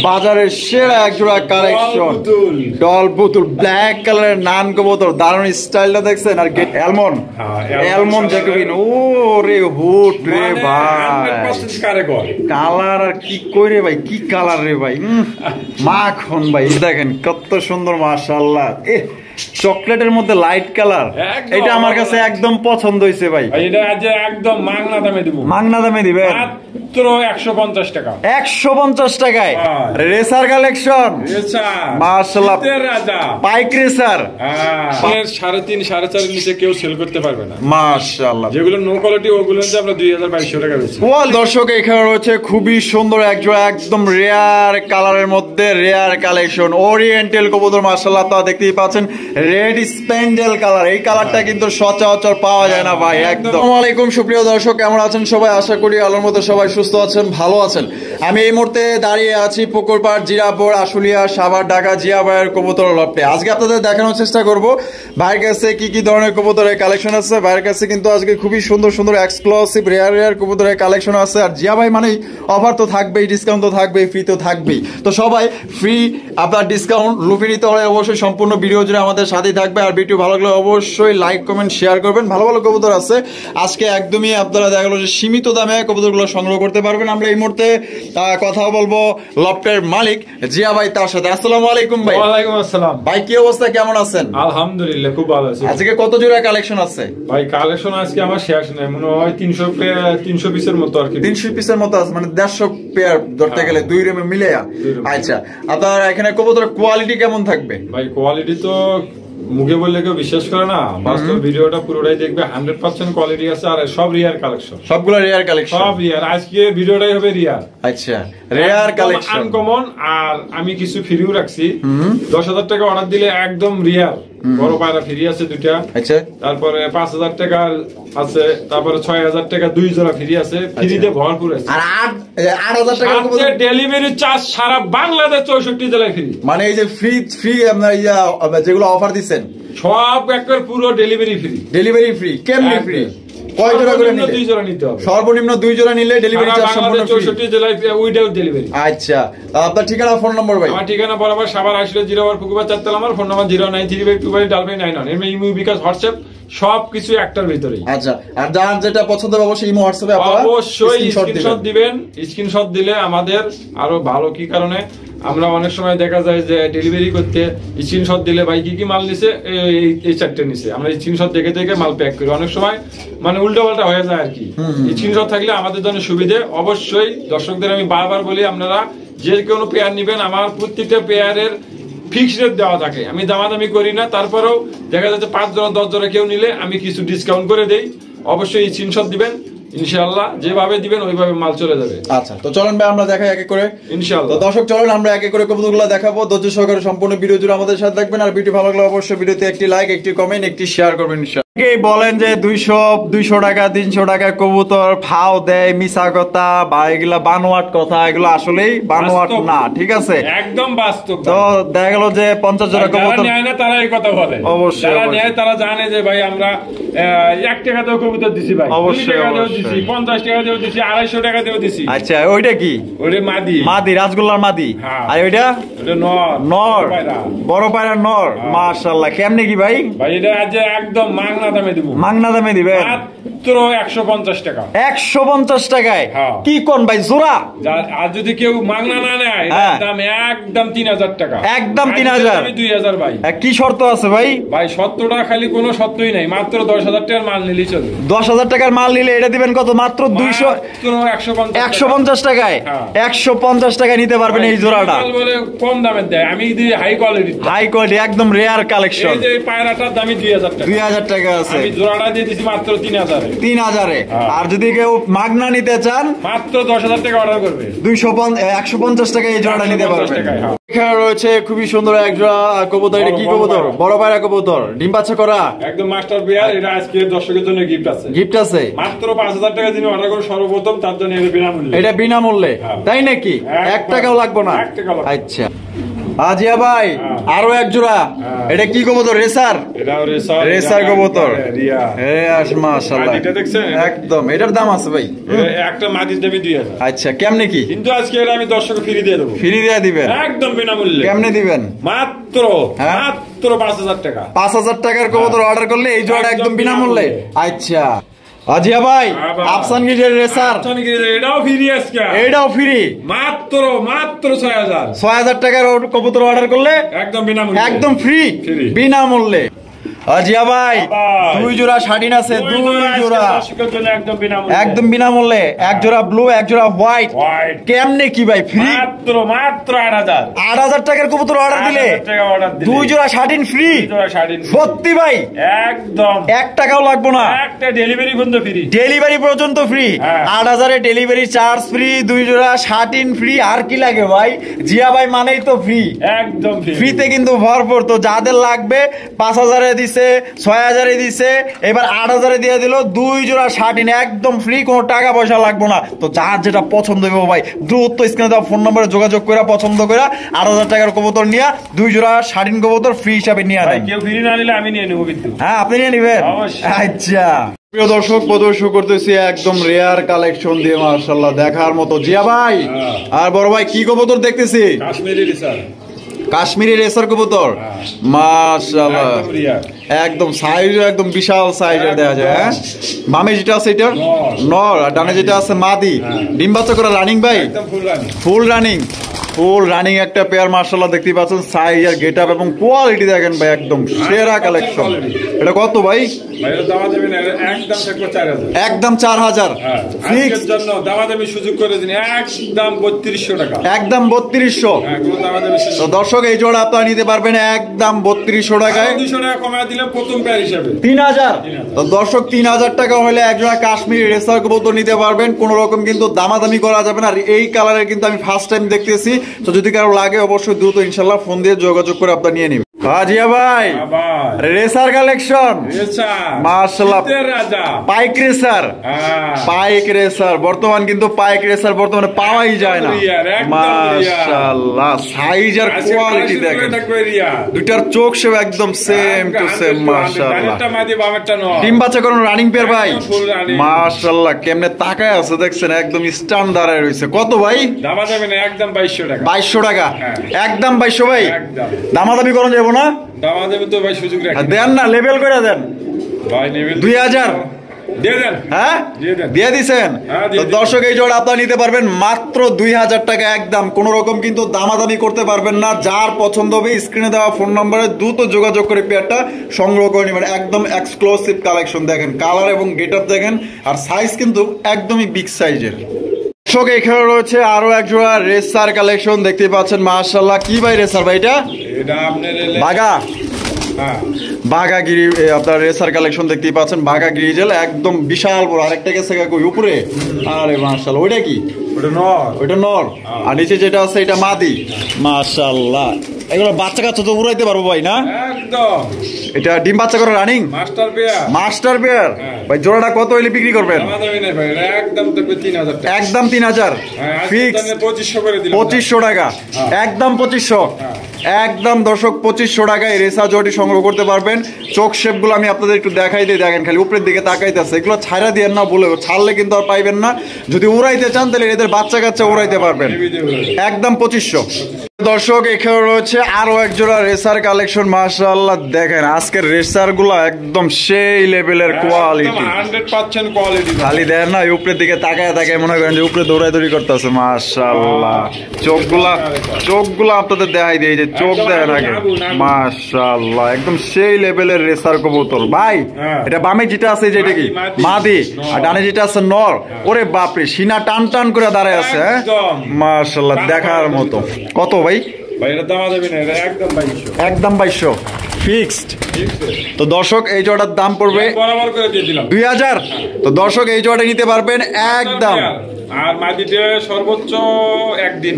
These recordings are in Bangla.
বাজারের সেরা একজোড়া কালেকশন ডল পুতুল ব্ল্যাক কালারের নান কবুতর, দারুণ স্টাইলটা দেখছেন। আর অ্যালমন্ড অ্যালমন্ড জ্যাকোবিন, ও রে হুট রে ভাই, কালার আর কি কইরে ভাই, কি কালার রে ভাই, মাখন ভাই। দেখেন কত সুন্দর, মাশাআল্লাহ। চকলেটের মধ্যে লাইট কালার, এটা আমার কাছে একদম পছন্দ হয়েছে ভাই। এটা আজ একদম মাগনা দামে দিব। মাগনা দামে দিবেন মাত্র 150 টাকা। 150 টাকায় রেসার কালেকশন, মাশাআল্লাহ, রাজা পাইক রেসার। 3.5 4.5 নিচে কেউ সেল করতে পারবে না, মাশাআল্লাহ। যেগুলো নো কোয়ালিটি ওগুলো আমরা 2200 টাকা বেচি। দর্শক এখানে রয়েছে খুবই সুন্দর একজোড়া একদম রেয়ার কালারের মধ্যে রেয়ার কালেকশন ওরিয়েন্টাল কবুতর, মাশাআল্লাহ। তা দেখতেই পাচ্ছেন রেড স্প্যান্ডেল কালার, এই কালারটা কিন্তু সচরাচর পাওয়া যায় না ভাই একদম। আসসালামু আলাইকুম সুপ্রিয় দর্শক, কেমন আছেন সবাই? আশা করি আল্লাহর মধ্যে সবাই সুস্থ আছেন, ভালো আছেন। আমি এই মুহূর্তে দাঁড়িয়ে আছি পুকুরপাড়, জিরাপুর, আশুলিয়া, সাভার, ঢাকা জিয়া ভাইয়ের কবুতর লফটে। আজকে আপনাদের দেখানোর চেষ্টা করব ভাইয়ের কাছে কি কি ধরনের কবুতরের কালেকশন আছে। ভাইয়ের কাছে কিন্তু আজকে খুবই সুন্দর সুন্দর এক্সক্লুসিভ রেয়ার রেয়ার কবুতরের কালেকশন আছে। আর জিয়া ভাই মানেই অফার তো থাকবেই, ডিসকাউন্ট তো থাকবেই, ফ্রি তো থাকবেই। তো সবাই ফ্রি আপনার ডিসকাউন্ট লুফে নিতে হলে অবশ্যই সম্পূর্ণ ভিডিও জুড়ে আমাদের সাথেই থাকবে। আর ভিডিও ভালো লাগলে অবশ্যই লাইক কমেন্ট শেয়ার করবেন। ভালো ভালো কবুতর আছে আজকে, একদমই আপনারা দেখা গেল যে সীমিত দামে কবুতরগুলো সংগ্রহ করতে পারবেন। আমরা এই মুহূর্তে কথা বলবো লফটের মালিক জিয়া ভাই, তার সাথে। আসসালামু আলাইকুম ভাই। ওয়ালাইকুম আসসালাম ভাই, কি অবস্থা, কেমন আছেন? আলহামদুলিল্লাহ খুব ভালো আছি। আজকে কত জোড়া কালেকশন আছে ভাই? কালেকশন আজকে আমার শেষ নাই, মনে হয় 300 পিসের মতো আর কি। 300 পিসের মতো আছে, মানে 150 পেয়ার ধরতে গেলে দুই রুমে মিলে। আচ্ছা, আপনার এখানে কবুতরের কোয়ালিটি কেমন থাকবে? ভাই কোয়ালিটি তো মুখে বললে কেউ বিশ্বাস করে না, বাস্তব ভিডিওটা পুরোটাই দেখবে। 100% কোয়ালিটি আছে, আর সব রিয়ার কালেকশন, সবগুলো রিয়ার কালেকশন, সব রিয়ার। আজকে ভিডিওটাই হবে রিয়ার। আচ্ছা, রিয়ার কালেকশন আনকমন। আর আমি কিছু ফ্রিও রাখছি, 10,000 টাকা অর্ডার দিলে একদম রিয়ার বড় পায়রা ফ্রি আছে দুইটা। আচ্ছা, তারপরে 5,000 টাকার আছে, তারপরে 6,000 টাকা 2 জোড়া ফ্রি আছে, ফ্রিতে ভরপুর আছে। আর 8,000 টাকা ডেলিভারি চার্জ সারা বাংলাদেশ 64 জেলায় ফ্রি। মানে এই যে ফ্রি ফ্রি আপনার যেগুলো অফার দিচ্ছেন সব একবার পুরো ডেলিভারি ফ্রি। ডেলিভারি ফ্রি কেমনে ফ্রি? কয় জোড়া করে নিলে? 2 জোড়া নিতে হবে, সর্বনিম্ন 2 জোড়া নিলে ডেলিভারি চার্জ সম্পূর্ণ ফ্রি। 64 জেলায় উইদাউট ডেলিভারি। আচ্ছা, আপনার ঠিকানা ফোন নম্বর ভাই? আমার ঠিকানা বরাবর সাভার আসলে জিরাওয়ার পুকুরপাড় 4 তলা, আমার ফোন নাম্বার 093522999। এর ইমো বিকাশ হোয়াটসঅ্যাপ সবকিছু একটার ভিতরেই। আচ্ছা, আর যার যেটা পছন্দ হবে অবশ্যই ইমো হোয়াটসঅ্যাপে আপনারা অবশ্যই স্ক্রিনশট দিবেন। স্ক্রিনশট দিলে আমাদের আরো ভালো, কি কারণে আমরা অনেক সময় দেখা যায় যে ডেলিভারি করতে স্ক্রিনশট দিলে ভাই কি কি মাল নিছে, এই চারটে নিছে, আমরা স্ক্রিনশট দেখে দেখে মাল প্যাক করি। অনেক সময় মানে উল্টাপাল্টা হয়ে যায় আর কি। স্ক্রিনশট থাকলে আমাদের জন্য সুবিধে। অবশ্যই দর্শকদের আমি বারবার বলি, আপনারা যে কোনো পেয়ার নিবেন, আমার প্রত্যেকটা পেয়ারের ফিক্সড রেট দেওয়া থাকে, আমি দামাদামি করি না। তারপরেও দেখা যাচ্ছে 5 জোড়া 10 জোড়া কেউ নিলে আমি কিছু ডিসকাউন্ট করে দেই। অবশ্যই স্ক্রিনশট দিবেন, ইনশাআল্লাহ যেভাবে দিবেন ওইভাবে মাল চলে যাবে। আচ্ছা, তো চলেন ভাই আমরা দেখাই একে করে ইনশাআল্লাহ। তো দর্শক চলেন আমরা একে করে কবুতরগুলো দেখাবো, ধৈর্য সহকারে সম্পূর্ণ ভিডিও জুড়ে আমাদের সাথে থাকবেন। আর ভিডিও ভালো লাগলে অবশ্যই ভিডিওতে একটি লাইক, একটি কমেন্ট, একটি শেয়ার করবেন ইনশাআল্লাহ। বলেন যে 200 টাকা 300 টাকা কবুতর ফাও দেয়, মিছা কথা বা এগুলা বানোয়াট কথা, এগুলো আসলেই বানোয়াট না, ঠিক আছে, একদম বাস্তব। তো দেখা গেল যে 50 জোড়া কবুতর নেয় না, তারা এই কথা বলে। অবশ্যই যারা নেয় তারা জানে যে ভাই আমরা 1 টাকা দিয়েও কবুতর দিছি ভাই, 2 টাকা দিয়েও দিছি, 50 টাকা দিয়েও দিছি, 250 টাকা দিয়েও দিছি। আচ্ছা, ওইটা কি? ওইটা মাদি, মাদি, রাজগোল্লার মাদি। আর ওইটা নর, নর, বড় পায়রা নর। মাশাআল্লাহ, কেমনে কি ভাই? ভাই এটা আজ একদম মাগনা দামে দিব। মাগনা দামে দিবেন? মাত্র 150 টাকা। 150 টাকায় কি কোন ভাই জোড়া? আর যদি কেউ মাগনা না নেয়, দাম একদম 3,000 টাকা। একদম 3,000? 2,000 ভাই। কি শর্ত আছে ভাই? ভাই শর্তটা খালি কোনো শর্তই নাই, মাত্র 10,000 টাকার মাল নিলেই চলবে। 10,000 টাকার মাল নিলে এটা দিবেন কত? মাত্র 150 টাকায়। 150 টাকায় নিতে পারবেন এই জোড়াটা। বলে কম দামের দেয়, আমি দিই হাই কোয়ালিটি। হাই কোয়ালিটি একদম রেয়ার কালেকশন। এই যে পায়রাটার দামই 2,000 টাকা। 2,000 টাকা আছে। আমি জোড়াটা দিয়ে দিছি মাত্র 3,000 এ। 3,000 এ। আর যদি কেউ মাগনা নিতে চান মাত্র 10,000 টাকা অর্ডার করবে, 150 টাকা এই জোড়াটা নিতে পারবেন। এখানে রয়েছে খুবই সুন্দর এক জোড়া কবুতর। এটা কি কবুতর? বড় পায়রা কবুতর, ডিম বাচ্চা করা, একদম মাস্টার পেয়ার। এটা আজকে দর্শকের জন্য গিফট আছে। গিফট আছে মাত্র 5,000 টাকা যিনি অর্ডার করবেন সর্বপ্রথম তার জন্য এটা বিনামূল্যে। এটা বিনামূল্যে, তাই নাকি? 1 টাকাও লাগবে না? 1 টাকা লাগবে। আচ্ছা, আজিয়া ভাই আরো এক জোড়া, এটা কি কবুতর? রেসার, রেসার কবুতর। মাশাআল্লাহ, একদম এটার দাম আছে ভাই? একটা মাদির দামই 2000। আচ্ছা, কেমনে কি? কিন্তু আজকে আমি দর্শক ফ্রি দিয়ে দেবো। ফ্রি দিয়ে দিবেন একদম বিনামূল্যে। কেমনে দিবেন? মাত্র 5000 টাকা। 5000 টাকার কবুতর অর্ডার করলে এই জোড়া একদম বিনামূল্যে। আচ্ছা আজিয়া ভাই, আফসান গিজের রেসার এটাও ফ্রি আজকে, এটাও ফ্রি মাত্র 6000। 6000 টাকার কবুতর অর্ডার করলে একদম বিনামূল্যে, একদম ফ্রি বিনামূল্যে। আজিয়া ভাই 2 জোড়া শাটিন আছে, 2 জোড়া একদম বিনামূল্যে। এক জোড়া ব্লু, এক জোড়া হোয়াইট। কেমনে কি ভাই? ফ্রি মাত্র 8000। 8000 টাকার কবুতর অর্ডার দিলে 2 জোড়া শাটিন ফ্রি। সত্যি ভাই? একদম 1 টাকাও লাগবে না, একটা ডেলিভারি পর্যন্ত ফ্রি। ডেলিভারি পর্যন্ত ফ্রি। 8000 এ ডেলিভারি চার্জ ফ্রি, 2 জোড়া শাটিন ফ্রি। আর কি লাগে ভাই? জিয়া ভাই মানেই তো ফ্রি, একদম ফ্রিতে কিন্তু ভরপুর। তো যাদের লাগবে 5000 এ দিছে, 6000 এ দিছে, এবার 8000 এ দিয়ে দিল 2 জোড়া শাটিন একদম ফ্রি, কোনো টাকা পয়সা লাগবে না। তো যার যেটা পছন্দ হবে ভাই দ্রুত স্ক্রিনে দেওয়া ফোন নম্বরে যোগাযোগ করে পছন্দ করে 8000 টাকার কবুতর নিয়ে 2 জোড়া শাটিন কবুতর ফ্রি হিসাবে নিয়ে নেন। কেউ ফ্রি না নিলে আমি নিয়ে নেবো কিন্তু। হ্যাঁ, আপনি নিয়ে নেবেন। আচ্ছা প্রিয় দর্শক, প্রদর্শন করতেছি একদম রেয়ার কালেকশন দিয়ে, মাশাআল্লাহ দেখার মতো। জিয়া ভাই আর বড় ভাই কি কবুতর দেখতেছি? কাশ্মীরি রেসার, কাশ্মীরি রেসার কবুতর। মাশাআল্লাহ, একদম সাইজ একদম বিশাল সাইজের দেখা যায়। হ্যাঁ, বামে যেটা আছে এটা নর, আর ডানে যেটা আছে মাদি। ডিম বাচ্চা করে রানিং ভাই? ফুল রানিং, ফুল রানিং একটা পেয়ার। মাশাআল্লাহ দেখতেই পাচ্ছেন সাইজ আর গেটআপ এবং কোয়ালিটি দেখেন ভাই, একদম সেরা কালেকশন। এটা কত ভাই? একদম 4000 ফিক্স জন্য দামাদামি সুযোগ করে দিন, একদম 3200 টাকা, একদম 3200। তো দর্শক এই জোড়া আপনারা নিতে পারবেন একদম 3200 টাকায়। 200 টাকা কমায় দিলে প্রথম পেয়ার হিসেবে 3000। তো দর্শক 3000 টাকা হলে এক জোড়া কাশ্মীরি রেসার কবুতর নিতে পারবেন, কোন রকম কিন্তু দামাদামি করা যাবে না। আর এই কালারের কিন্তু আমি ফার্স্ট টাইম দেখতেছি। তো যদি কারো লাগে অবশ্যই দ্রুত ইনশাআল্লাহ ফোন দিয়ে যোগাযোগ করে আপনারা নিয়ে নিন। আজিয়া ভাই রেসার কালেকশন, মাশাআল্লাহ পাইক রেসার, পাইক রেসার বর্তমান কিন্তু পাইক রেসার বর্তমানে পাওয়াই যায় না। মাশাআল্লাহ সাইজ আর কোয়ালিটি দেখেন, দুইটার চোখ সব একদম সেম টু সেম। মাশাআল্লাহ ডিম বাচ্চা করুন রানিং পেয়ার ভাই। মাশাআল্লাহ কেমনে তাকায় আছে দেখছেন, একদম স্ট্যান্ড দাঁড়ায় রয়েছে। কত ভাই? দামাদামি না, একদম 2200 টাকা। 2200 টাকা, একদম 2200 ভাই। দামাদামি করুন যাবো না, দামাদামি তো ভাই সুযোগ রাখেন, দেন না লেভেল করে দেন ভাই। লেভেল 2000 দিয়ে দেন। হ্যাঁ দিয়ে দিছেন। তো দর্শক এই জোড়া আপনারা নিতে পারবেন মাত্র 2000 টাকা একদম, কোন রকম কিন্তু দামাদামি করতে পারবেন না। যার পছন্দ হবে স্ক্রিনে দেওয়া ফোন নম্বরে দ্রুত যোগাযোগ করে পেয়ারটা সংগ্রহ করে নেবেন। একদম এক্সক্লুসিভ কালেকশন দেখেন, কালার এবং গেটআপ দেখেন, আর সাইজ কিন্তু একদমই বিগ সাইজের। দর্শক এখানে রয়েছে আরো এক জোড়া রেসার কালেকশন দেখতে পাচ্ছেন। মাশাআল্লাহ কি ভাই রেসার ভাই? এটা আপনার বাগা, বাঘাগিরি আপনার রেসার কালেকশন দেখতেই পাচ্ছেন। বাঘাগিরি জেল একদম বিশাল বড়। আরেকটা গেছে কই উপরে? আরে মাশাআল্লাহ, ওইটা কি? ওটা নর, ওইটা নর। আর নিচে যেটা আছে এটা মাদি। মাশাআল্লাহ এগুলো বাচ্চা কাচ্চা তো উড়াইতে পারবো ভাই না? একদম। এটা ডিম বাচ্চা করে running master pair, master pair ভাই। জোড়াটা কত হইলে বিক্রি করবেন? একদম 3000 টাকা, একদম 3000 ফিক্স। 2500 করে দিলাম, 2500 টাকা একদম 2500 একদম। দর্শক 2500 টাকায় রেসা জোড়াটি সংগ্রহ করতে পারবেন। চোখ শেপ গুলো আমি আপনাদের একটু দেখাই দিই, দেখেন খালি উপরের দিকে তাকাইতেছে। এগুলো ছাড়া দিয়ে না, বলে ছাড়লে কিন্তু আর পাইবেন না। যদি উড়াইতে চান তাহলে এদের বাচ্চা কাচ্চা উড়াইতে পারবেন, একদম 2500। দর্শক এখানে রয়েছে আরো এক জোড়া রেসার কালেকশন। মাশাআল্লাহ দেখেন আজকের রেসার গুলা একদম সেই লেভেলের কোয়ালিটি, 100% কোয়ালিটি। খালি দেখেন না উপরের দিকে তাকায় তাকায় মনে করেন যে উপরে দৌড়াদৌড়ি করতেছে। মাশাআল্লাহ চোখগুলা আপনাদের দেখাই দিয়ে, যে চোখ দেখেন আগে। মাশাআল্লাহ একদম সেই লেভেলের রেসার কবুতর ভাই। এটা বামে যেটা আছে যেটা কি মাদি, আর ডানে যেটা আছে নর। ওরে বাপরে সিনা টান টান করে দাঁড়ায় আছে। মাশাআল্লাহ দেখার মতো। কত ভাই? একদম 2200 ফিক্সড। তো দর্শক এই জোড়াটার দাম পড়বে 2000। তো দর্শক এই জোড়াটা নিতে পারবেন একদম আর মাদিতে সর্বোচ্চ একদিন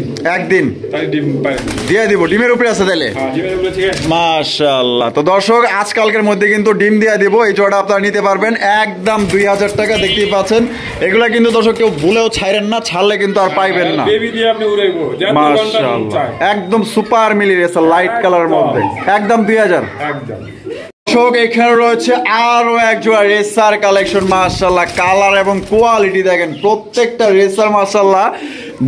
তাই ডিম পারে দিয়ে দিব। ডিমের উপরে আছে তাহলে? হ্যাঁ, ডিমের উপরে। ঠিক আছে, মাশাআল্লাহ। তো দর্শক আজকালকের মধ্যে কিন্তু ডিম দিয়ে দিব। এই জোড়া আপনারা নিতে পারবেন একদম 2000 টাকা। দেখতেই পাচ্ছেন এগুলা কিন্তু দর্শক কেউ ভুলেও ছাইরেন না, ছাড়লে কিন্তু আর পাইবেন না। বেবি দিয়ে আপনি উড়াইবো মাশাআল্লাহ, একদম সুপার মিলি রেসার লাইট কালারের মধ্যে একদম 2000। একদম। দর্শক এখানে রয়েছে আরো এক জোড়া রেসার কালেকশন। মাশাআল্লাহ, কালার এবং কোয়ালিটি দেখেন, প্রত্যেকটা রেসার মাশাআল্লাহ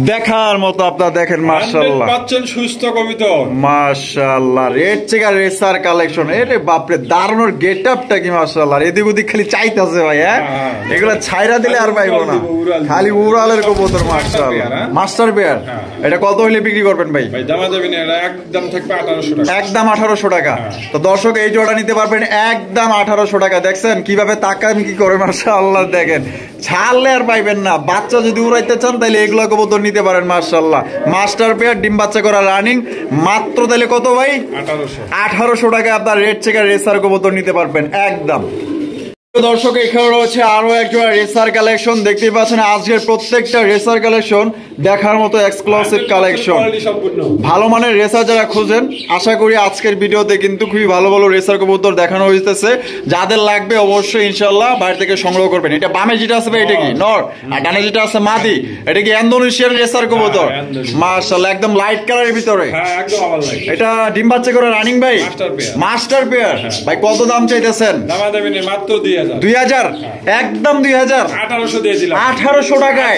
দেখার মতো। আপনারা দেখেন মাশাআল্লাহ, পাচ্ছেন সুস্থ কবিতর। মাশাআল্লাহ, রেড চেকার রেসার কালেকশন। এরে বাপরে, দারুণের গেটআপটা কি মাশাআল্লাহ। এদিক ওদিক খালি চাইতাছে ভাই। হ্যাঁ, এগুলা ছাইরা দিলে আর পাইবো না, খালি উড়ালের কবুতর। মাশাআল্লাহ, মাস্টার পেয়ার। এটা কত হইলে বিক্রি করবেন ভাই? ভাই দামা যাবে না, এটা একদম থাকবে 1800 টাকা। একদম 1800 টাকা। তো দর্শক এই জোড়া নিতে পারবেন একদম 1800 টাকা। দেখছেন কিভাবে তাকান কি করে মাশাআল্লাহ, দেখেন ছাড়লে আর পাইবেন না। বাচ্চা যদি উড়াইতে চান তাহলে এগুলো কবুতর নিতে পারেন। মাশাআল্লাহ, মাস্টার পেয়ার, ডিম বাচ্চা করা রানিং। মাত্র তাহলে কত ভাই? 1800 টাকা আপনার রেড চেকার রেসার কবুতর নিতে পারবেন একদম। দর্শক এখানে রয়েছে আরো এক জোড়া রেসার কালেকশন। দেখতেই পাচ্ছেন আজকের প্রত্যেকটা রেসার কালেকশন দেখার মতো এক্সক্লুসিভ কালেকশন। ভালো মানের রেসার যারা খুঁজেন, আশা করি আজকের ভিডিওতে কিন্তু খুবই ভালো ভালো রেসার কবুতর দেখানো হইতেছে। যাদের লাগবে অবশ্যই ইনশাআল্লাহ বাইরে থেকে সংগ্রহ করবেন। এটা বামে যেটা আছে ভাই, এটা কি নর? আর ডানে যেটা আছে মাদি, এটা কি ইন্দোনেশিয়ান রেসার কবুতর? মাশাআল্লাহ, একদম লাইট কালারের ভিতরে। হ্যাঁ, একদম আবার লাইট। এটা ডিম বাচ্চা করে রানিং ভাই, মাস্টার পেয়ার। ভাই কত দাম চাইতেছেন? দামা দেবেন মাত্র 2000। একদম 2000। 1800 দিয়ে দিলাম। 1800 টাকায়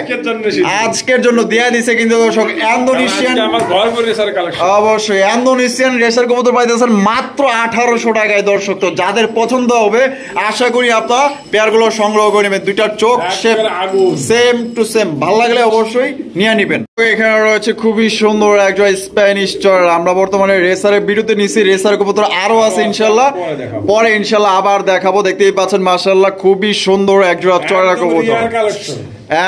আজকের জন্য দিয়ে দিছে কিন্তু দর্শক ইন্দোনেশিয়ান। আমার ভরপুর রেসার কালেকশন। অবশ্যই ইন্দোনেশিয়ান রেসার কবুতর পাইতেছেন মাত্র 1800 টাকায়। দর্শক তো যাদের পছন্দ হবে আশা করি আপনারা পেয়ারগুলো সংগ্রহ করে নেবেন। দুইটার চোখ সেম টু সেম, ভালো লাগলে অবশ্যই নিয়ে নেবেন। এখানে রয়েছে খুবই সুন্দর একজন স্প্যানিশ চর। আমরা বর্তমানে রেসারের ভিডিওতে নিছি, রেসার কবুতর আরো আছে ইনশাআল্লাহ, পরে ইনশাআল্লাহ আবার দেখাবো। দেখতেই পাচ্ছেন মাশাআল্লাহ খুবই সুন্দর একজোড়া চড়া কবুতর,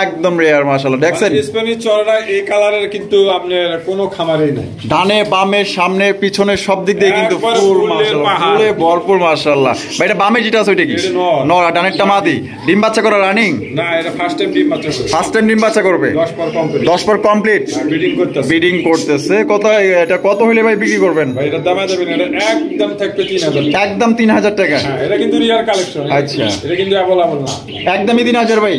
একদম রেয়ার। মাশাআল্লাহ দেখছেন স্প্যানিশ চড়া এই কালারের কিন্তু আপনার কোনো খামারেই নাই। ডানে বামে সামনে পিছনে সব দিক দিয়ে কিন্তু ফুল মাশাআল্লাহ, ফুলে ভরপুর মাশাআল্লাহ। ভাই এটা বামে যেটা আছে ওইটা কি নর? ডানেরটা মাদি। ডিম বাচ্চা করা রানিং? না, এটা ফার্স্ট টাইম ডিম বাচ্চা করবে। ফার্স্ট টাইম ডিম বাচ্চা করবে। 10 পর কমপ্লিট। ব্রিডিং করতেছে। কত এটা কত হইলে ভাই বিক্রি করবেন? ভাই এটা দামা যাবে না, এটা একদম থাকবে 3000। একদম 3000 টাকা। হ্যাঁ, এটা কিন্তু রিয়ার কালেকশন। আচ্ছা, এটা কিন্তু अवेलेबल না। একদমই 3000 ভাই,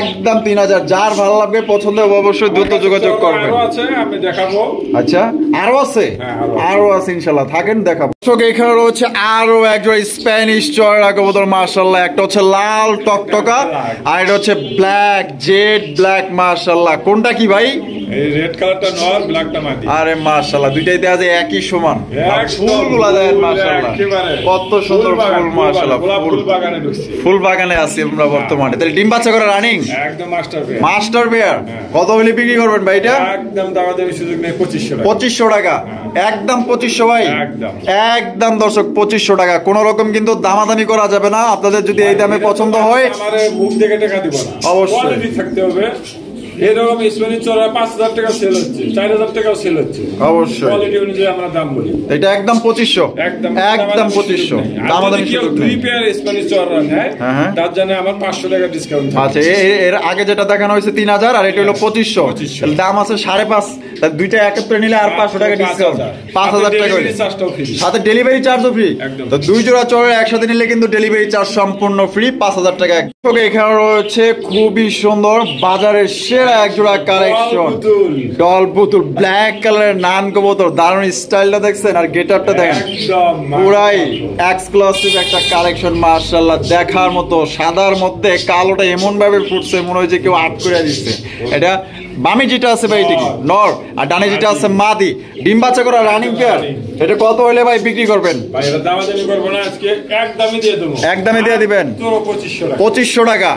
একদম 3000। যার ভালো লাগবে পছন্দ হবে অবশ্যই দ্রুত যোগাযোগ করবেন। আরো আছে আমি দেখাবো। আচ্ছা, আরো আছে? আরো আছে ইনশাআল্লাহ, থাকেন দেখাবো। দর্শক এখানে রয়েছে আরো একজন স্প্যানিশ চড়া কবুতর মাশাআল্লাহ। একটা হচ্ছে লাল টকটকা আর এটা হচ্ছে ব্ল্যাক, জেড ব্ল্যাক। মাশাআল্লাহ, কোনটা কি ভাই? এই রেড কালারটা নর, ব্ল্যাকটা মাদি। আরে মাশাআল্লাহ, দুইটাই দেয়া যায় একই সমান। ফুলগুলো দেখেন মাশাআল্লাহ, কত সুন্দর ফুল মাশাআল্লাহ। ফুল বাগানে আছি আমরা বর্তমানে। তাহলে ডিম বাচ্চা করে রানিং? একদম মাস্টার পেয়ার। Master pair. কত হলে বিক্রি করবেন ভাই এটা? একদম দামাদামি সুযোগ নেই, 2500 টাকা। 2500 টাকা, একদম 2500 ভাই, একদম দর্শক 2500 টাকা। কোন রকম কিন্তু দামাদামি করা যাবে না। আপনাদের যদি এই দামে পছন্দ হয় আমারে মুখ দেখে টাকা দিব না, অবশ্যই কোয়ালিটি থাকতে হবে। এরকম স্প্যানিশ চড়া 5000 টাকা সেল হচ্ছে, 4000 টাকাও সেল হচ্ছে। অবশ্যই কোয়ালিটি অনুযায়ী আমরা দাম বলি। এটা একদম 2500, একদম 2500। দামাদামি সুযোগ নেই। দুই পেয়ার স্প্যানিশ চড়া নেয়, তার জন্য আমার 500 টাকা ডিসকাউন্ট। আচ্ছা, এর আগে যেটা দেখানো হয়েছে 3000 আর এটা হলো 2500, তাহলে দাম আছে 5.5। তাহলে দুইটা একত্রে নিলে আর 500 টাকা ডিসকাউন্ট, 5000 টাকা হইলো। সাথে ডেলিভারি চার্জও ফ্রি। তো দুই জোড়া চড়া একসাথে নিলে কিন্তু ডেলিভারি চার্জ সম্পূর্ণ ফ্রি, 5000 টাকা। এখানে রয়েছে খুবই সুন্দর বাজারের সেরা একজোড়া কালেকশন, ডল পুতুল ব্ল্যাক কালারের নান কবুতর। দারুণ স্টাইলটা দেখছেন আর গেটআপটা দেখেন, পুরাই এক্সক্লুসিভ একটা কালেকশন মাশাআল্লাহ, দেখার মতো। সাদার মধ্যে কালোটা এমন ভাবে ফুটছে মনে হয় যে কেউ আর্ট করে দিচ্ছে। এটা বামে যেটা আছে ভাই এটা কি নর, আর ডানে যেটা আছে মাদি। ডিম বাচ্চা করা রানিং পেয়ার। এটা কত হইলে ভাই বিক্রি করবেন? ভাই এটা দামাদামি করব না, আজকে একদমই দিয়ে দেব। একদমই দিয়ে দিবেন? 2500 টাকা,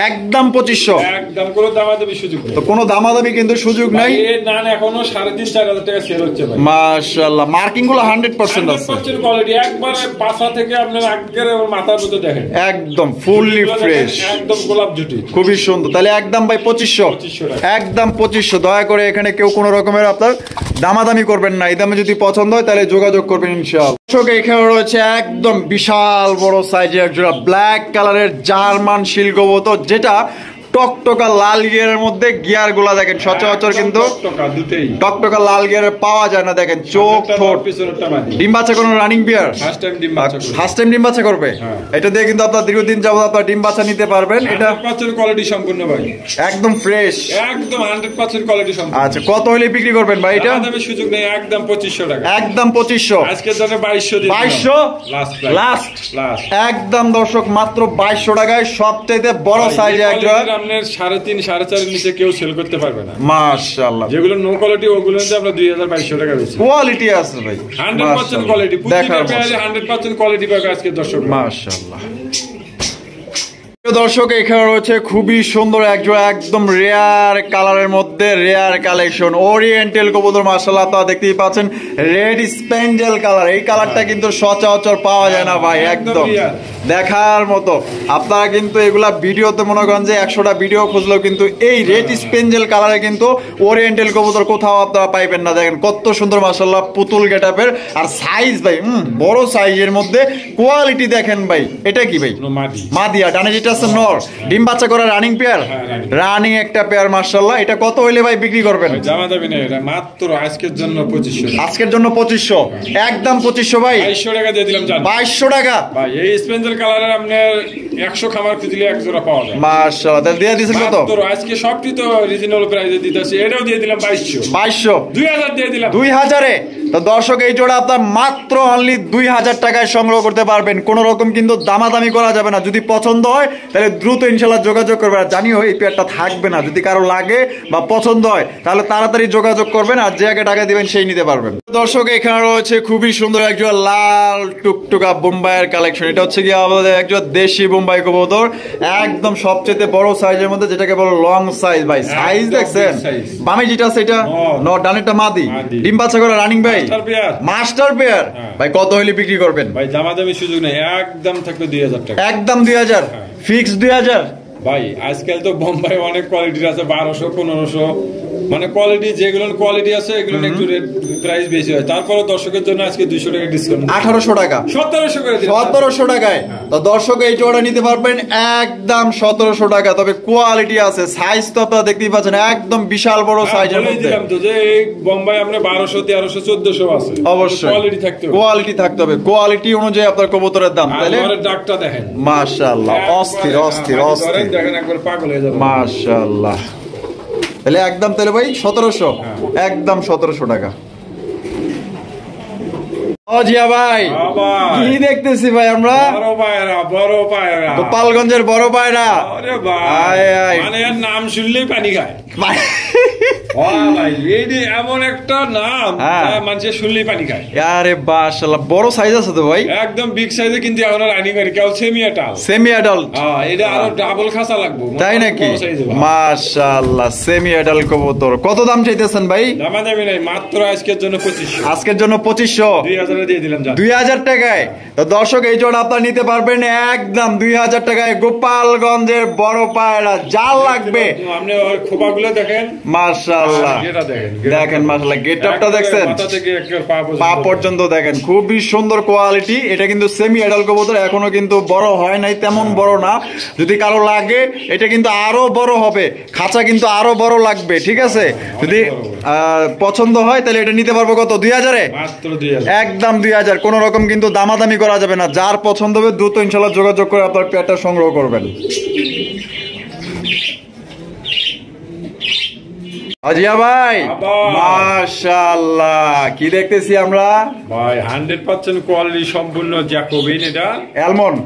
একদম 2500। একদম কোনো দামাদামি সুযোগ নেই। তো কোনো দামাদামি কিন্তু সুযোগ নাই। এই নান এখনো 3.5-4,000 টাকা সেল হচ্ছে ভাই। মাশাআল্লাহ, মার্কিং গুলো 100% আছে, 100% কোয়ালিটি। একবারে পাছা থেকে আপনার আগের মাথার মতো দেখেন, একদম ফুললি ফ্রেশ, একদম গোলাপ জুটি, খুবই সুন্দর। তাহলে একদম ভাই 2500, একদম 2500। দয়া করে এখানে কেউ কোনো রকমের আপনার দামাদামি করবেন না। এই দামে যদি পছন্দ হয় তাহলে যোগাযোগ করবেন ইনশাআল্লাহ। এখানে রয়েছে একদম বিশাল বড় সাইজের জোড়া ব্ল্যাক কালারের জার্মান শিল কবুতর, যেটা টকটকা লাল গিয়ারের মধ্যে গিয়ার গুলা দেখেন সচরাচর কিন্তু টকটকা লাল গিয়ারের পাওয়া যায় না। দেখেন চোখ ঠোঁট ডিম বাচ্চা কোনো রানিং বিয়ার ফার্স্ট টাইম ডিম বাচ্চা করবে। এটা দিয়ে কিন্তু আপনার দীর্ঘদিন যাবত আপনার ডিম বাচ্চা নিতে পারবেন। এটা কোয়ালিটি সম্পূর্ণ ভাই, একদম ফ্রেশ, একদম 100% কোয়ালিটি সম্পূর্ণ। আচ্ছা কত হলে বিক্রি করবেন ভাই এটা? দামের সুযোগ নেই, একদম 2500 টাকা, একদম 2500। আজকের জন্য 2200 দিন, 2200 লাস্ট একদম দর্শক মাত্র 2200 টাকায় সবচেয়ে বড় সাইজে একটা আপনার 3.5 4.5 নিচে কেউ সেল করতে পারবে না। মাশাআল্লাহ, যেগুলো নো কোয়ালিটি ওগুলো নিতে আমরা 2200 টাকা বেশি। কোয়ালিটি আছে ভাই, 100% কোয়ালিটি, প্রতিটা পেয়ারে 100% কোয়ালিটি পাবে আজকে দর্শক। মাশাআল্লাহ দর্শক, এখানে রয়েছে খুবই সুন্দর একজোড়া একদম রেয়ার কালারের মধ্যে রেয়ার কালেকশন ওরিয়েন্টাল কবুতর। মাশাআল্লাহ আপনারা দেখতেই পাচ্ছেন রেড স্প্যান্ডেল কালার। এই কালারটা কিন্তু সচরাচর পাওয়া যায় না ভাই, একদম দেখার মতো। আপনারা কিন্তু এগুলা ভিডিওতে মনে করেন যে 100টা ভিডিও খুঁজলেও কিন্তু এই রেড স্প্যান্ডেল কালারে কিন্তু ওরিয়েন্টাল কবুতর কোথাও আপনারা পাইবেন না। দেখেন কত সুন্দর মাশাআল্লাহ পুতুল গেটআপের, আর সাইজ ভাই বড় সাইজের মধ্যে কোয়ালিটি দেখেন ভাই। এটা কি ভাই? মাদিয়া। ডানে যেটা আছে নর, ডিম বাচ্চা করা রানিং পেয়ার, রানিং একটা পেয়ার মাশাআল্লাহ। এটা কত হইলে ভাই বিক্রি করবেন? জামা দাবি না, এটা মাত্র আজকের জন্য 2500। আজকের জন্য 2500, একদম 2500 ভাই। 2200 টাকা দিয়ে দিলাম জান, 2200 টাকা ভাই। এই স্পেন্সেল কালারের আপনার 100 খামার খুঁজলে এক জোড়া পাওয়া যায়। মাশাআল্লাহ, তাহলে দিয়ে দিছেন কত? মাত্র আজকে সবটি তো রিজনেবল প্রাইসে দিতেছি, এটাও দিয়ে দিলাম 2200। 2000 দিয়ে দিলাম 2000 এ। তো দর্শক এই জোড়া আপনার মাত্র অনলি 2000 টাকায় সংগ্রহ করতে পারবেন। কোন রকম কিন্তু দামাদামি করা যাবে না। যদি পছন্দ হয় তাহলে দ্রুত ইনশাআল্লাহ যোগাযোগ করবেন। আর জানিও এই পেয়ারটা থাকবে না, যদি কারো লাগে বা পছন্দ হয় তাহলে তাড়াতাড়ি যোগাযোগ করবেন, আর যে আগে টাকা দিবেন সেই নিতে পারবেন। দর্শক এখানে রয়েছে খুবই সুন্দর একজোড়া লাল টুকটুকা বোম্বাইয়ের কালেকশন। এটা হচ্ছে কি আমাদের একজোড়া দেশি বোম্বাই কবুতর, একদম সবচেয়ে বড় সাইজের মধ্যে, যেটাকে বলো লং সাইজ ভাই। সাইজ দেখছেন? বামে যেটা আছে এটা নর, ডানেরটা মাদি। ডিম বাচ্চা করা রানিং ভাই, মাস্টার পেয়ার ভাই। কত হইলে বিক্রি করবেন ভাই? জামা দামি সুযোগ নেই, একদম থাকবে 2000 টাকা, একদম 2000 ফিক্স 2000 ভাই। আজকাল তো বোম্বাই অনেক কোয়ালিটির আছে, 1200 1500, মানে কোয়ালিটি যেগুলো কোয়ালিটি আছে এগুলো একটু প্রাইস বেশি হয়। তারপরে দর্শকের জন্য আজকে 200 টাকা ডিসকাউন্ট, 1800 টাকা, 1700 করে দিলাম, 1700 টাকায়। তো দর্শক এই জোড়া নিতে পারবেন একদম 1700 টাকা। তবে কোয়ালিটি আছে, সাইজ তো আপনারা দেখতেই পাচ্ছেন একদম বিশাল বড় সাইজের মধ্যে। দিলাম তো যে এই বোম্বাই আমরা 1200 1300 1400 আছে, অবশ্যই কোয়ালিটি থাকতে হবে, কোয়ালিটি থাকতে হবে। কোয়ালিটি অনুযায়ী আপনার কবুতরের দাম। তাহলে আমাদের ডাকটা দেখেন মাশাআল্লাহ, অস্থির অস্থির অস্থির দেখেন, একবার পাগল হয়ে যাবে মাশাআল্লাহ। তাহলে একদম তাহলে ভাই 1700, একদম 1700 টাকা। ও জিয়া ভাই, কি দেখতেছি ভাই আমরা? বড় পায়রা, গোপালগঞ্জের বড় পায়রা। আরে ভাই, মানে এর নাম শুনলেই পানি খায় ভাই। এই এমন একটা নাম মানুষের শুনলেই পানি খায়। আরে মাশাআল্লাহ, বড় সাইজ আছে তো ভাই, একদম বিগ সাইজে, কিন্তু এখন রানিং করে কেউ সেমি অ্যাডাল্ট। এটা আরো ডাবল খাসা লাগবে, তাই নাকি? মাশাআল্লাহ, সেমি অ্যাডাল্ট কবুতর। কত দাম চাইতেছেন ভাই? দামা দামি নাই, মাত্র আজকের জন্য 2500। আজকের জন্য 2500, 2000 দিয়ে দিলাম 2000 টাকায়। তো দর্শক এই জোড়া আপনারা নিতে পারবেন একদম 2000 টাকায়। গোপালগঞ্জের বড় পায়রা, জাল লাগবে। আপনি খোপাগুলো দেখেন মাশাআল্লাহ, দেখেন মাশাআল্লাহ, গেটআপটা দেখছেন, পা পর্যন্ত দেখেন, খুবই সুন্দর কোয়ালিটি। এটা কিন্তু সেমি অ্যাডাল্ট কবুতর, এখনো কিন্তু বড় হয় নাই, তেমন বড় না। যদি কারো লাগে এটা কিন্তু আরো বড় হবে, খাঁচা কিন্তু আরো বড় লাগবে, ঠিক আছে? যদি পছন্দ হয় তাহলে এটা নিতে পারবো কত? 2000 এ, একদম 2000। কোন রকম কিন্তু দামাদামি করা যাবে না। যার পছন্দ হবে দ্রুত ইনশাআল্লাহ যোগাযোগ করে আপনার পেয়ারটা সংগ্রহ করবেন। আজিয়া ভাই, মাশাআল্লাহ, কি দেখতেছি আমরা ভাই? 100% কোয়ালিটি সম্পূর্ণ জ্যাকোবিন। এটা অ্যালমন্ড,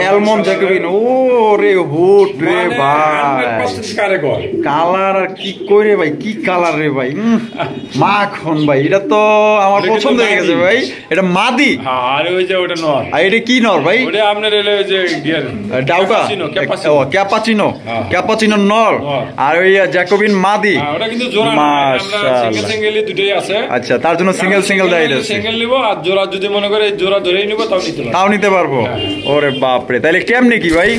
অ্যালমন্ড জ্যাকোবিন। ও রে হুট রে ভাই, 100% কারিগর। কালার আর কি কই রে ভাই, কি কালার রে ভাই, মাখন ভাই। এটা তো আমার পছন্দ হয়ে গেছে ভাই। এটা মাদি, আর ওই যে ওটা নর। আর এটা কি নর ভাই? ওটা আপনার এলে ওই যে গিয়ার ডাউকা, ক্যাপাচিনো, ক্যাপাচিনো নর, আর ওই জ্যাকোবিন মাদি। ওটা কিন্তু জোড়া না, আমরা সিঙ্গেল সিঙ্গেলই দুটোই আছে। আচ্ছা, তার জন্য সিঙ্গেল সিঙ্গেল দেই দিয়েছে। সিঙ্গেল নিব, আর জোড়া যদি মনে করে জোড়া ধরেই নিব তাও নিতে পারবো। ওরে বাপ রে, তাহলে কেমনে কি ভাই?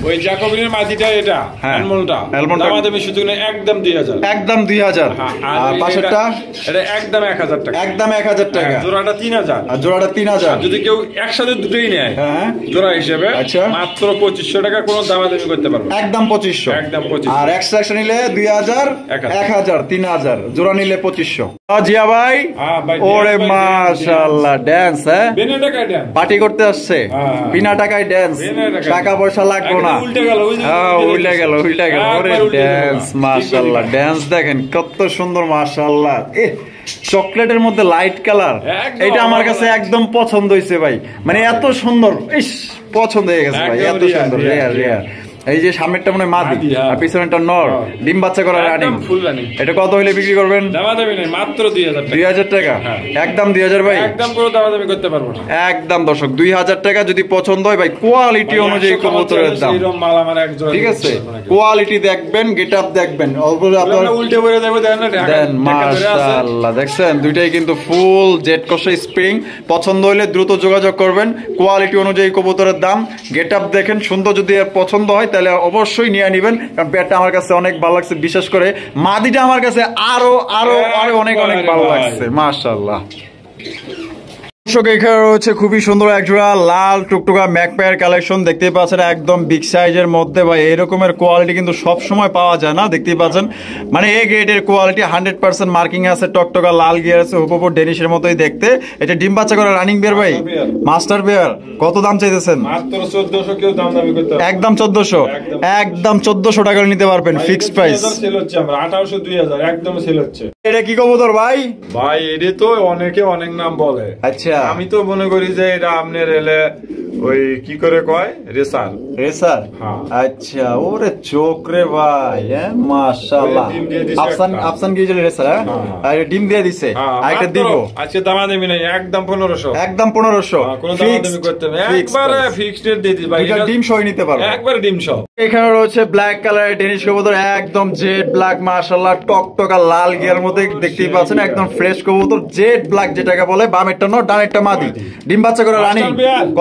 ওই জ্যাকোবিনের মাটিটা এটা হ্যাঁ। অ্যালমন্ডটা অ্যালমন্ডটা। দামাদামি সুযোগ নেই, একদম 2000। একদম 2000। হ্যাঁ, আর পাশেরটা এটা একদম 1000 টাকা। একদম 1000 টাকা। হ্যাঁ, জোড়াটা 3000। আর জোড়াটা 3000। যদি কেউ একসাথে দুটোই নেয় হ্যাঁ। জোড়া হিসেবে আচ্ছা। মাত্র 2500 টাকা, কোনো দামাদামি করতে পারবে না। একদম 2500। একদম 2500। আর এক্সট্রা নিলে 2000, 1000, 1000, 3000, জোড়া নিলে 2500। জিয়া ভাই, হ্যাঁ ভাই, ওরে dance ভাই, মাশাআল্লাহ, ড্যান্স হ্যাঁ বেনে টাকা দেন। পার্টি করতে আসছে, হ্যাঁ। বিনা টাকায় ড্যান্স, বিনা টাকায়। টাকা পয়সা লাগবে না। একদম উল্টে গেল, ওই যে হ্যাঁ, উল্টে গেল, উল্টে গেল। একবার ওরে উল্টে গেল। ড্যান্স, ঠিক মাশাআল্লাহ, বলেছেন। ড্যান্স দেখেন কত সুন্দর, মাশাআল্লাহ। চকলেটের মধ্যে লাইট কালার, একদম এটা আমার কাছে আমার একদম পছন্দ হয়েছে ভাই, মানে এত সুন্দর, ইস পছন্দ হয়ে গেছে ভাই, একদম এত রিয়ার, সুন্দর, রিয়ার, রেয়ার রেয়ার। এই যে সামনেরটা মনে হয় মাদি, মাদি, হ্যাঁ। আর পিছনেরটা নর, হ্যাঁ। ডিম বাচ্চা করা একদম রানিং। full running। এটা কত হলে বিক্রি করবেন? দামাদামি নেই, মাত্র 2000 টাকা। 2000 টাকা। হ্যাঁ। একদম 2000 ভাই। একদম কোনো দামাদামি করতে পারবো না। একদম দর্শক 2000 টাকা। যদি পছন্দ হয় ভাই, কোয়ালিটি অনুযায়ী কবুতরের দাম, এইরকম মাল আমার এক জোড়া ঠিক দিতে আছে? পারবো না কেউ। কোয়ালিটি দেখবেন, গেট আপ দেখবেন, অল্প আপনার আমরা উল্টে পড়ে দেবো, দেন না, দেন। ঢাকা ধরে আছে। মাশাআল্লাহ, দেখছেন দুইটাই কিন্তু ফুল জেড কষা স্প্রিং। পছন্দ হলে দ্রুত যোগাযোগ করবেন। কোয়ালিটি অনুযায়ী কবুতরের দাম, গেট আপ দেখেন সুন্দর। যদি আর পছন্দ হয় তাহলে অবশ্যই নিয়ে নেবেন, কারণ পেটটা আমার কাছে অনেক ভালো লাগছে, বিশেষ করে মাদিটা আমার কাছে আরো আরো আরো অনেক অনেক ভালো লাগছে, মাশাআল্লাহ। দর্শক এখানে রয়েছে খুবই সুন্দর একজোড়া লাল টুকটুকা ম্যাকপায়ার কালেকশন, দেখতেই পাচ্ছেন একদম বিগ সাইজের মধ্যে। ভাই এরকমের কোয়ালিটি কিন্তু সব সময় পাওয়া যায় না, দেখতেই পাচ্ছেন মানে এ গ্রেডের কোয়ালিটি, 100% মার্কিং আছে, টকটকা লাল গিয়ার আছে, হুবহু ডেনিশের মতোই দেখতে। এটা ডিম বাচ্চা করে রানিং বের ভাই, মাস্টার বেয়ার। কত দাম চাইতেছেন? মাত্র 1400, কেউ দামাদামি করতে পারবে না। একদম 1400। একদম 1400 টাকা নিতে পারবেন, ফিক্সড প্রাইস। সেল হচ্ছে আমরা 1800, 2000 একদম সেল হচ্ছে। এটা কি কবুতর ভাই? ভাই এটা তো অনেকে অনেক নাম বলে, আচ্ছা, আমি তো মনে করি যে এটা আপনার এলে ওই কি করে কয় রেসার। রেসার। হ্যাঁ। আচ্ছা, ওরে চোখ রে ভাই, হ্যাঁ মাশাআল্লাহ। ওরে ডিম দিয়ে দিছে আফসান একটা। আফসান গিয়েছিল রেসার, হ্যাঁ? হ্যাঁ। আর ডিম দিয়ে দিছে, আর একটা দিব। আজকে দামাদামি নাই, একদম 1500। একদম 1500। কোনো দামাদামি করতে হবে না, একবারে ফিক্সড রেট দিয়ে দিই ভাই। দুইটা এটা ডিম সহ নিতে পারবে। একবারে ডিম সহ। এখানে রয়েছে ব্ল্যাক কালারের ডেনিশ কবুতর, একদম জেড ব্ল্যাক, মাশাআল্লাহ, টকটকা লাল গিয়ার মধ্যে, দেখতেই পাচ্ছেন একদম ফ্রেশ কবুতর, জেড ব্ল্যাক যেটাকে বলে। বামেরটা নর, ডানেরটা মাদি, ডিম বাচ্চা করে রানিং।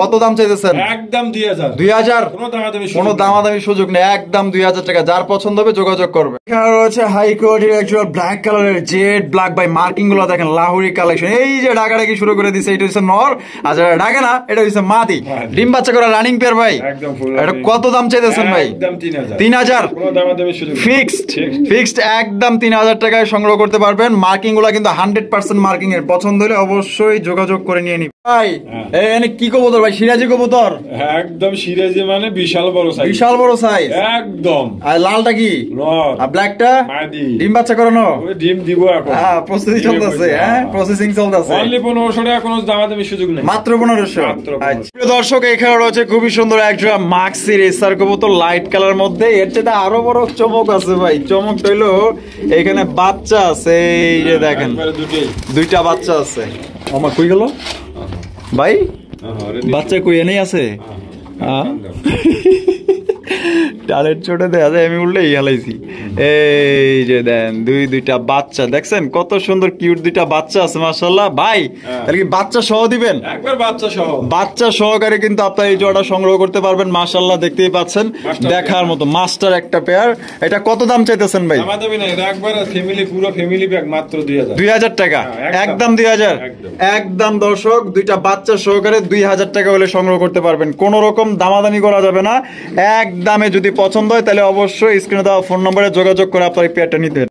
কত দাম চাইতেছেন? একদম 2000। 2000। কোনো দামাদামি কোনো দামাদামি সুযোগ নেই, একদম 2000 টাকা। যার পছন্দ হবে যোগাযোগ করবে। এখানে রয়েছে হাই কোয়ালিটির একজন ব্ল্যাক কালারের জেড ব্ল্যাক, ভাই মার্কিং গুলো দেখেন, লাহুরি কালেকশন। এই যে ডাকাডাকি শুরু করে দিছে, এটা হচ্ছে নর, আর যারা ডাকে না এটা হচ্ছে মাদি, ডিম বাচ্চা করে রানিং পেয়ার ভাই। একদম ফুল। এটা কত দাম চাইতেছেন ভাই? একদম 3000। 3000 কোনো দামাদামি সুযোগ নেই। ফিক্সড একদম 3000 টাকায় সংগ্রহ করতে পারবেন। মার্কিং গুলা কিন্তু 100% মার্কিং এর। পছন্দ হলে অবশ্যই যোগাযোগ করে নিয়ে নিন ভাই। এখানে কি কবুতর ভাই? সিরাজি কবুতর, একদম সিরাজি, মানে বিশাল বড় সাইজ, বিশাল বড় সাইজ একদম। আর লালটা কি? নর। আর ব্ল্যাকটা মাদি। ডিম বাচ্চা করানো? ওই ডিম দিব এখন। হ্যাঁ, প্রস্তুতি চলতেছে, হ্যাঁ প্রসেসিং চলতেছে। অনলি 1500 টাকা, কোনো দামাদামি সুযোগ নেই। মাত্র 1500। মাত্র 1500। আচ্ছা, প্রিয় দর্শক এখানে রয়েছে খুবই সুন্দর একজোড়া মাক্সি রেসার কবুতর, লাইট কালার মধ্যে। এর চেয়ে আরো বড় চমক আছে ভাই। চমক হইলো এখানে বাচ্চা আছে, এই যে দেখেন একবারে দুটোই। দুইটা বাচ্চা আছে। আমার কই গেল ভাই? বাচ্চা কই এনেই আছে? টালের চোটে দেখা যায়, আমি উল্টে হালাইছি। এই যে দেন দুইটা বাচ্চা, দেখছেন কত সুন্দর কিউট দুইটা বাচ্চা আছে, মাশাআল্লাহ। ভাই তাহলে কি বাচ্চা সহ দিবেন? একবার বাচ্চা সহ। বাচ্চা সহকারে কিন্তু আপনার এই জোড়াটা সংগ্রহ করতে পারবেন, মাশাআল্লাহ। দেখতেই পাচ্ছেন দেখার মতো মাস্টার একটা পেয়ার। এটা কত দাম চাইতেছেন ভাই? দামাদামি নাই, একবার ফ্যামিলি, পুরো ফ্যামিলি ব্যাগ, মাত্র 2000। 2000 টাকা। একদম 2000। একদম দর্শক দুইটা বাচ্চা সহকারে 2000 টাকা হলে সংগ্রহ করতে পারবেন। কোন রকম দামাদামি করা যাবে না, একদমে। যদি পছন্দ হয় তাহলে অবশ্যই স্ক্রিনে দেওয়া ফোন নম্বরে যোগাযোগ করে আপনার এই পেয়ারটা নিতে